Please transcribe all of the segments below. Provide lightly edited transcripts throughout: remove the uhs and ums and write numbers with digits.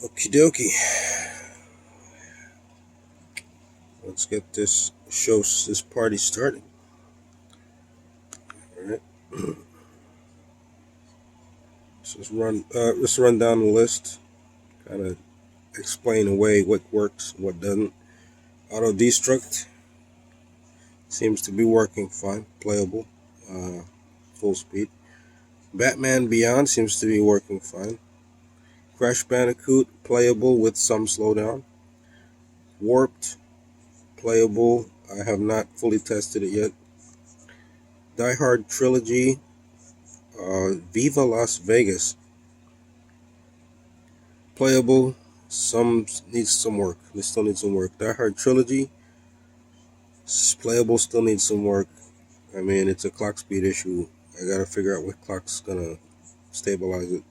Okie dokie. Let's get this party started. Alright. Let's run down the list. Kind of explain away what works, what doesn't. Auto destruct seems to be working fine, playable, full speed. Batman Beyond seems to be working fine. Crash Bandicoot, playable with some slowdown. Warped, playable. I have not fully tested it yet. Die Hard Trilogy, Viva Las Vegas, playable. Some needs some work. They still need some work. Die Hard Trilogy, playable. Still needs some work. I mean, it's a clock speed issue. I gotta figure out what clock's gonna stabilize it.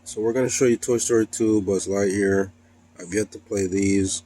So we're gonna show you Toy Story 2, Buzz Lightyear. I've yet to play these.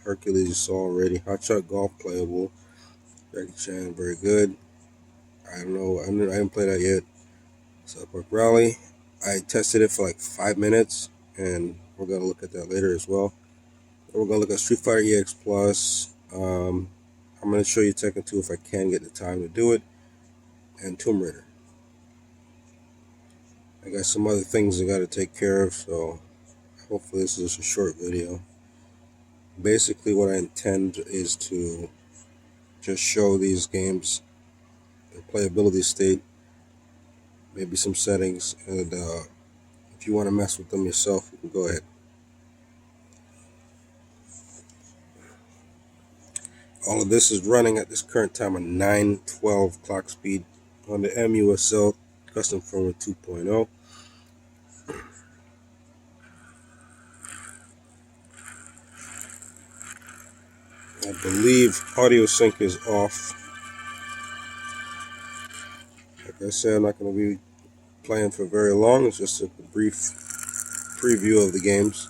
Hercules you saw already. Hot Shot Golf, playable. Jackie Chan, very good. I don't know. I haven't played that yet. South Park Rally. I tested it for like 5 minutes, and we're gonna look at that later as well. We're gonna look at Street Fighter EX Plus. I'm gonna show you Tekken 2 if I can get the time to do it, and Tomb Raider. I got some other things I gotta take care of, so hopefully this is just a short video. Basically what I intend is to just show these games, their playability state, maybe some settings, and if you want to mess with them yourself, you can go ahead. All of this is running at this current time on 912 clock speed on the MUSL custom firmware 2.0. I believe audio sync is off. Like I said, I'm not going to be playing for very long. It's just a brief preview of the games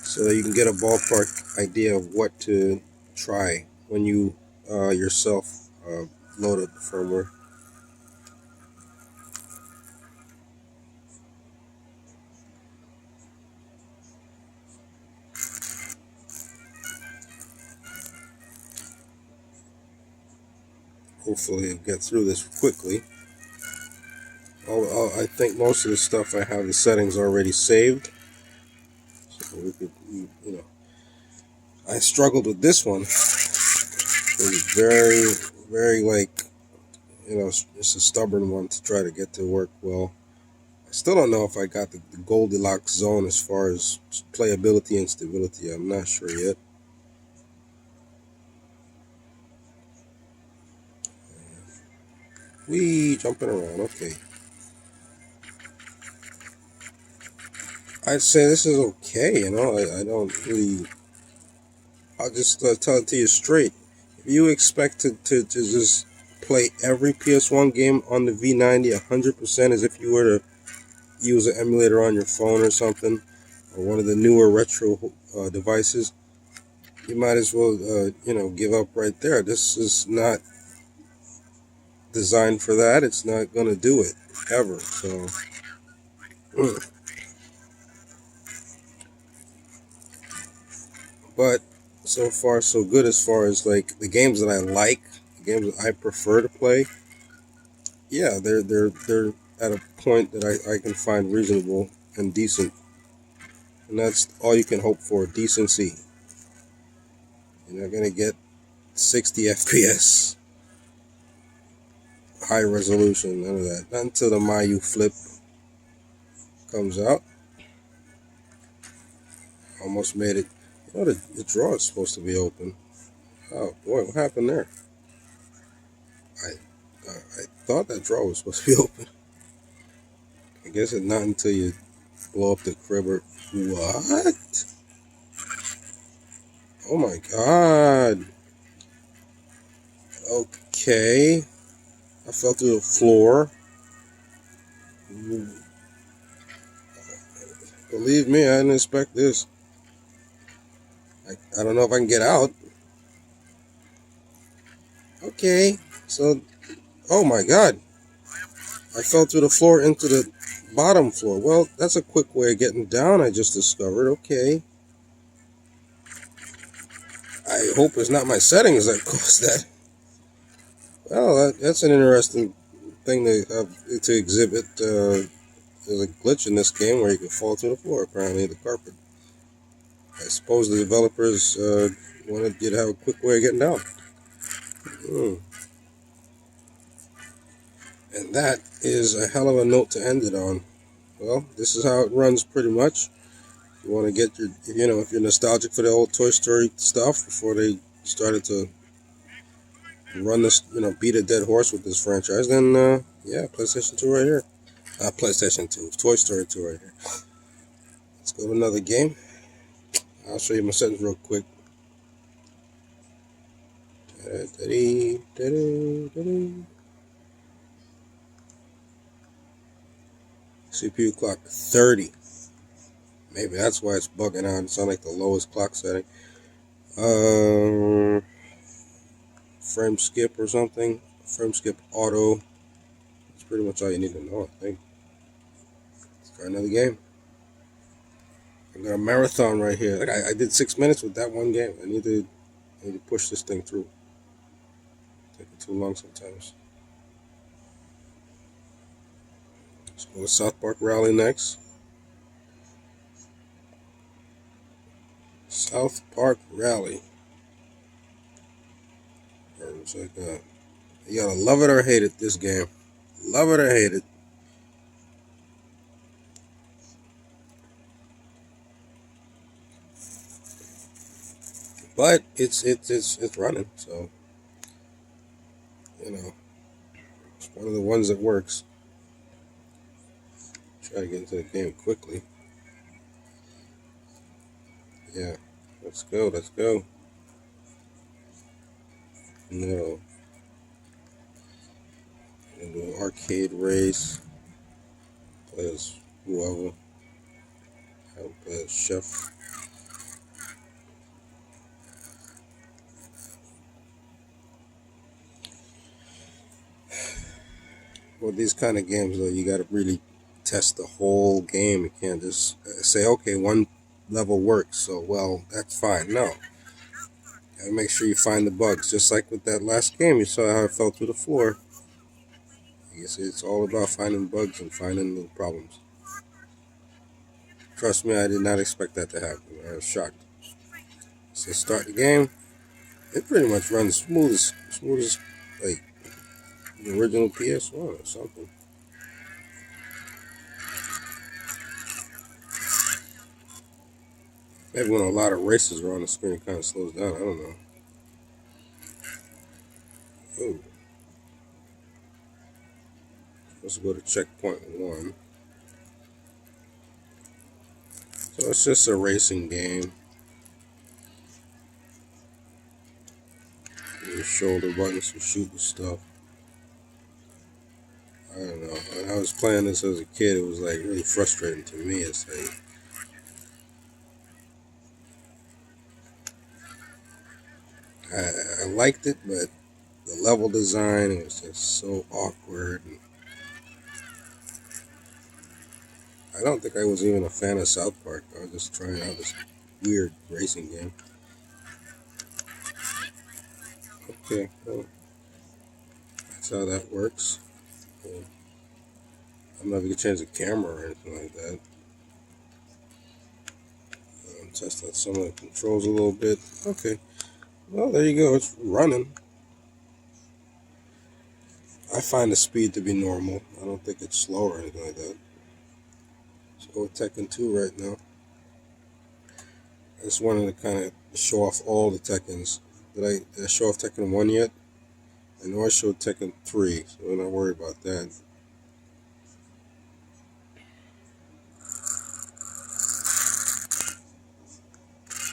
so that you can get a ballpark idea of what to try when you yourself load up the firmware. Hopefully I'll get through this quickly. I think most of the stuff I have the settings already saved. So we could, I struggled with this one. It was very, very it's a stubborn one to try to get to work well. I still don't know if I got the Goldilocks zone as far as playability and stability. I'm not sure yet. Jumping around, okay. I'd say this is okay, I don't really... I'll just tell it to you straight. If you expect to just play every PS1 game on the V90 100% as if you were to use an emulator on your phone or something, or one of the newer retro devices, you might as well, give up right there. This is not designed for that. It's not going to do it, ever, so... But so far so good as far as like the games that I like, the games that I prefer to play. Yeah, they're at a point that I can find reasonable and decent, and that's all you can hope for. Decency. You're not gonna get 60 FPS, high resolution, none of that. Not until the Mayu Flip comes out. Almost made it. The drawer is supposed to be open. Oh boy, what happened there? I thought that drawer was supposed to be open. I guess it's not until you blow up the cribber. What? Oh my god. Okay. I fell through the floor. Believe me, I didn't expect this. I don't know if I can get out. Okay. So, oh my god. I fell through the floor into the bottom floor. Well, that's a quick way of getting down, I just discovered. Okay. I hope it's not my settings that caused that. Well, that's an interesting thing to exhibit. There's a glitch in this game where you can fall to the floor, apparently, the carpet. I suppose the developers wanted you to have a quick way of getting down. And that is a hell of a note to end it on. Well, this is how it runs pretty much. You want to get your, if you're nostalgic for the old Toy Story stuff before they started to run this, beat a dead horse with this franchise, then, yeah, PlayStation 2 right here. PlayStation 2, Toy Story 2 right here. Let's go to another game. I'll show you my settings real quick. CPU clock 30. Maybe that's why it's bugging out. It's on like the lowest clock setting. Frame skip or something. Frame skip auto. That's pretty much all you need to know, I think. Let's try another game. I got a marathon right here. Like I did 6 minutes with that one game. I need to push this thing through. Taking too long sometimes. Let's go to South Park Rally next. South Park Rally. It's like you gotta love it or hate it, this game. Love it or hate it. But it's running, so it's one of the ones that works. Try to get into the game quickly. Yeah, let's go. No. And do an arcade race. Play as whoever. I'll play as Chef. With these kind of games, though, you got to really test the whole game. You can't just say, okay, one level works, so, well, that's fine. No. Got to make sure you find the bugs. Just like with that last game, you saw how it fell through the floor. I guess it's all about finding bugs and finding the problems. Trust me, I did not expect that to happen. I was shocked. So start the game. It pretty much runs smooth as like the original PS1 or something. Maybe when a lot of races are on the screen, it kind of slows down. I don't know. Oh. Let's go to checkpoint 1. So it's just a racing game. Your shoulder buttons for shooting stuff. I don't know. When I was playing this as a kid, it was like really frustrating to me. It's like I liked it, but the level design, it was just so awkward. And I don't think I was even a fan of South Park. I was just trying out this weird racing game. Okay, well, that's how that works. I don't know if you can change the camera or anything like that. Test out some of the controls a little bit. Okay, well, there you go. It's running. I find the speed to be normal. I don't think it's slow or anything like that. Let's go with Tekken 2 right now. I just wanted to kind of show off all the Tekkens. Did I show off Tekken 1 yet? I know I showed Tekken 3, so we're not worried about that.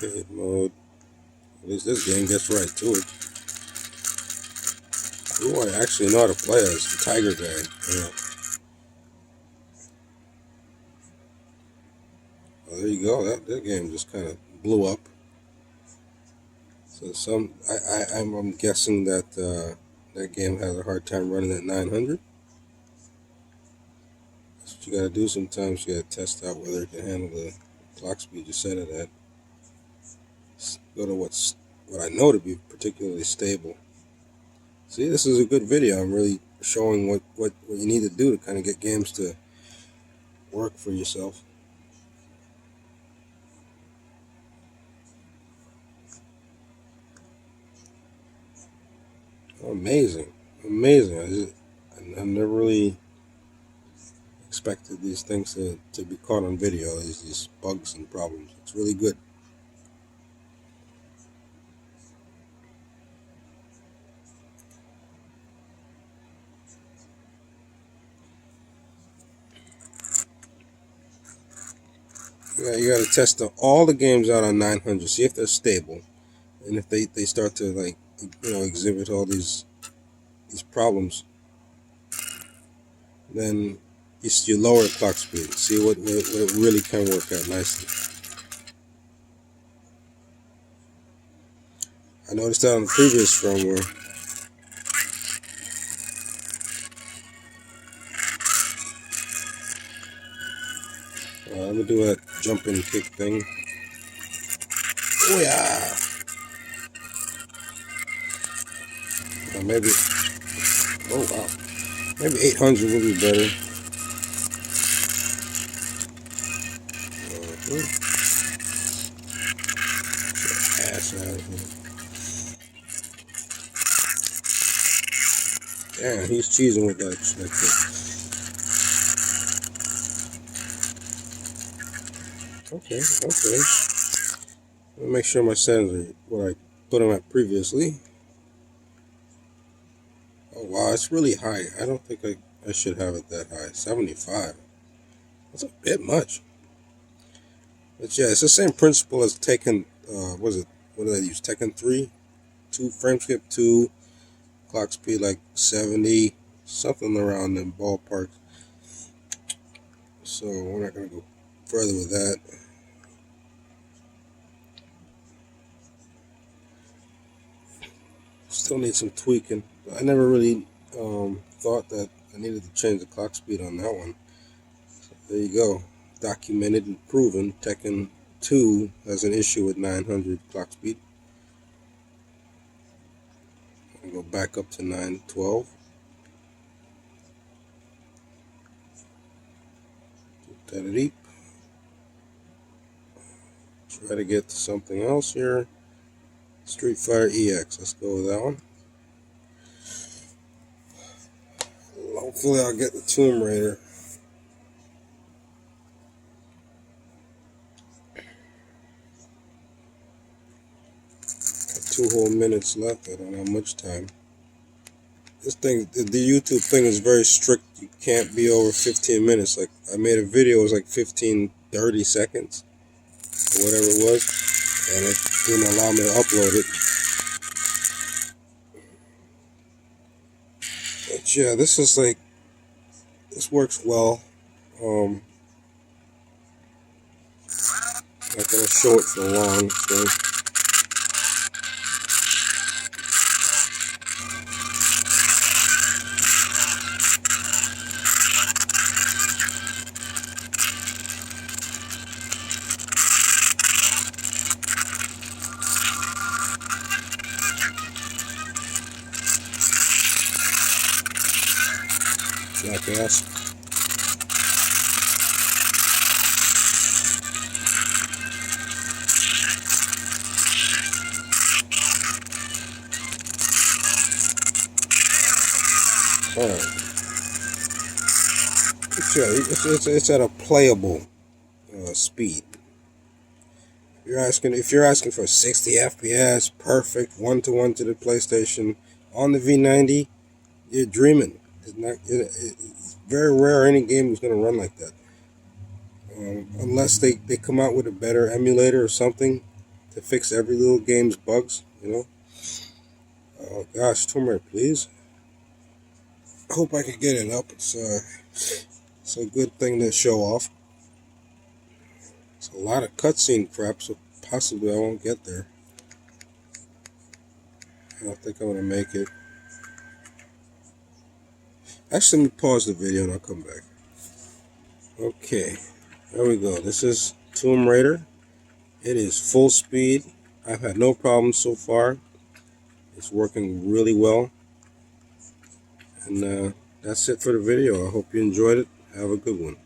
Arcade mode. At least this game gets right to it. Who I actually know how to play as the Tiger guy. Yeah. Well, there you go. That game just kind of blew up. So I'm guessing that that game has a hard time running at 900. Let's you gotta do sometimes. You gotta test out whether it can handle the clock speed you set it at. Go to what I know to be particularly stable. See, this is a good video. I'm really showing what you need to do to kind of get games to work for yourself. Amazing, amazing. I never really expected these things to be caught on video, these bugs and problems. It's really good. Yeah, you got to test all the games out on 900, see if they're stable, and if they start to, like, exhibit all these problems, then you lower the clock speed, see what it really can work out nicely. I noticed that on the previous firmware. Let me do that jump and kick thing. Oh yeah! Maybe. Oh wow. Maybe 800 would be better. Ass out of here. Damn, he's cheesing with that kick. Okay. Let me make sure my settings are what I put them at previously. Oh wow, it's really high. I don't think I should have it that high. 75. That's a bit much. But yeah, it's the same principle as Tekken. What did I use? Tekken 3, 2 frame skip 2, clock speed like 70, something around them ballpark. So we're not gonna go further with that. Still need some tweaking. I never really thought that I needed to change the clock speed on that one. So there you go. Documented and proven. Tekken 2 has an issue with 900 clock speed. I'll go back up to 912. Deep. Try to get to something else here. Street Fighter EX. Let's go with that one. Hopefully I'll get the Tomb Raider. Got 2 whole minutes left. I don't have much time. This thing, the YouTube thing is very strict. You can't be over 15 minutes. Like, I made a video, it was like 30 seconds, or whatever it was, and it didn't allow me to upload it. But yeah, this works well. Not gonna show it for long, so. Jackass. Alright. It's at a playable speed. If you're asking for 60 FPS, perfect, 1-to-1 to the PlayStation on the V90, you're dreaming. It's very rare any game is going to run like that. Unless they come out with a better emulator or something to fix every little game's bugs, Oh gosh, Tomb Raider, please. I hope I can get it up. It's a good thing to show off. It's a lot of cutscene crap, so possibly I won't get there. I don't think I'm going to make it. Actually, let me pause the video and I'll come back. Okay, there we go. This is Tomb Raider. It is full speed. I've had no problems so far. It's working really well. And that's it for the video. I hope you enjoyed it. Have a good one.